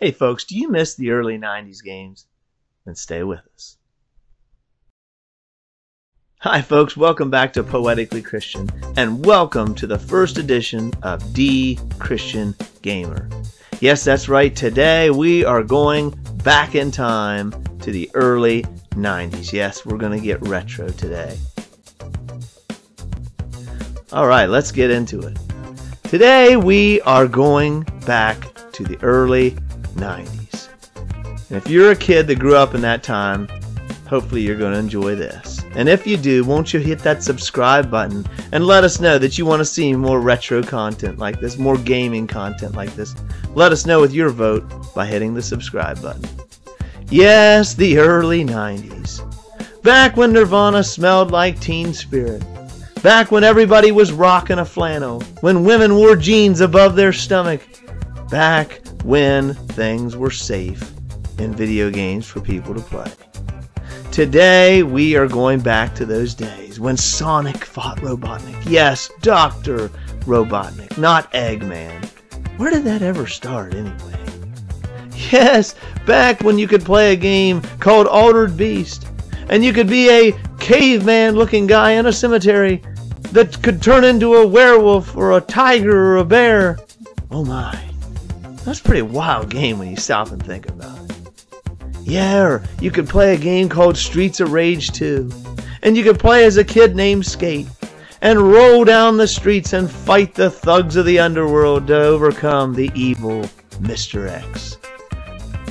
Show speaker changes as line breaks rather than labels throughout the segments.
Hey folks, do you miss the early 90s games? Then stay with us. Hi folks, welcome back to Poetically Christian, and welcome to the first edition of The Christian Gamer. Yes, that's right, today we are going back in time to the early 90s. Yes, we're going to get retro today. Alright, let's get into it. Today we are going back to the early 90s. And if you're a kid that grew up in that time, hopefully you're going to enjoy this. And if you do, won't you hit that subscribe button and let us know that you want to see more retro content like this, more gaming content like this. Let us know with your vote by hitting the subscribe button. Yes, the early 90s. Back when Nirvana smelled like Teen Spirit. Back when everybody was rocking a flannel. When women wore jeans above their stomach. Back when things were safe in video games for people to play. Today we are going back to those days when Sonic fought Robotnik. Yes, Dr. Robotnik, not Eggman. Where did that ever start anyway? Yes, back when you could play a game called Altered Beast, and you could be a caveman looking guy in a cemetery that could turn into a werewolf or a tiger or a bear. Oh my. That's a pretty wild game when you stop and think about it. Yeah, or you could play a game called Streets of Rage 2. And you could play as a kid named Skate. And roll down the streets and fight the thugs of the underworld to overcome the evil Mr. X.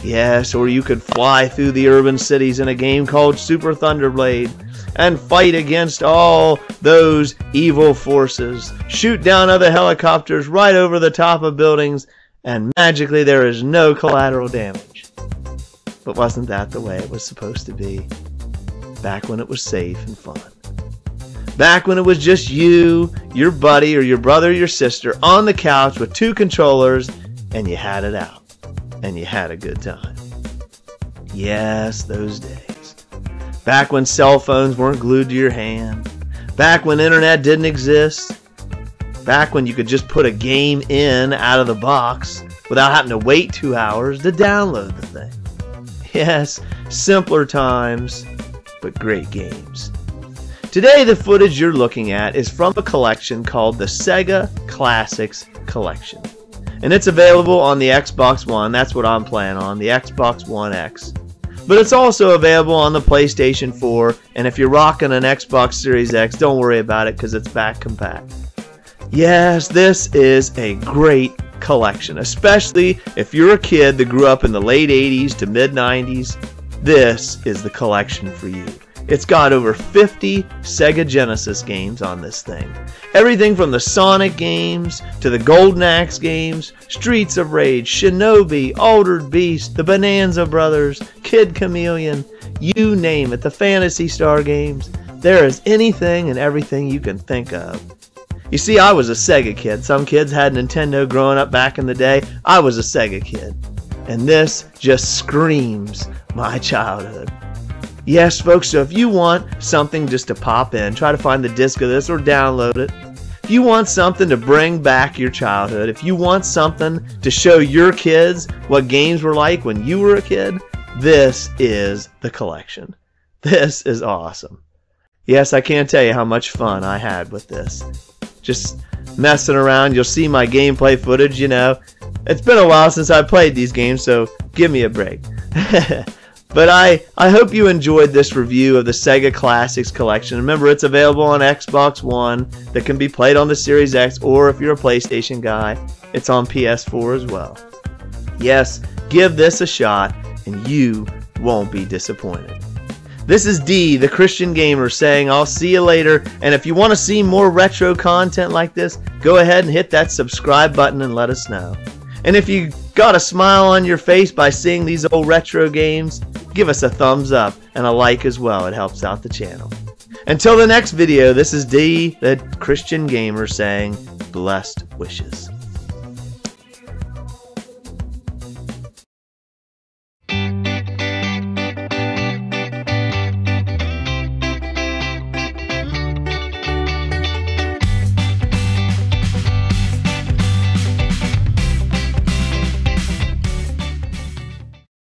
Yes, or you could fly through the urban cities in a game called Super Thunderblade. And fight against all those evil forces. Shoot down other helicopters right over the top of buildings. And magically there is no collateral damage. But wasn't that the way it was supposed to be? Back when it was safe and fun. Back when it was just you, your buddy, or your brother or your sister on the couch with two controllers and you had it out. And you had a good time. Yes, those days. Back when cell phones weren't glued to your hand. Back when internet didn't exist. Back when you could just put a game in out of the box without having to wait 2 hours to download the thing. Yes, simpler times, but great games. Today the footage you're looking at is from a collection called the Sega Classics Collection. And it's available on the Xbox One, that's what I'm playing on, the Xbox One X. But it's also available on the PlayStation 4, and if you're rocking an Xbox Series X, don't worry about it because it's back compact. Yes, this is a great collection, especially if you're a kid that grew up in the late 80s to mid 90s. This is the collection for you. It's got over 50 Sega Genesis games on this thing. Everything from the Sonic games to the Golden Axe games, Streets of Rage, Shinobi, Altered Beast, the Bonanza Brothers, Kid Chameleon, you name it, the Phantasy Star games. There is anything and everything you can think of. You see, I was a Sega kid. Some kids had Nintendo growing up back in the day. I was a Sega kid. And this just screams my childhood. Yes, folks, so if you want something just to pop in, try to find the disc of this or download it. If you want something to bring back your childhood, if you want something to show your kids what games were like when you were a kid, this is the collection. This is awesome. Yes, I can't tell you how much fun I had with this. Just messing around. You'll see my gameplay footage, you know. It's been a while since I played these games, so give me a break. But I hope you enjoyed this review of the Sega Classics Collection. Remember, it's available on Xbox One that can be played on the Series X, or if you're a PlayStation guy, it's on PS4 as well. Yes, give this a shot and you won't be disappointed. This is D, the Christian Gamer, saying I'll see you later. And if you want to see more retro content like this, go ahead and hit that subscribe button and let us know. And if you got a smile on your face by seeing these old retro games, give us a thumbs up and a like as well. It helps out the channel. Until the next video, this is D, the Christian Gamer, saying blessed wishes.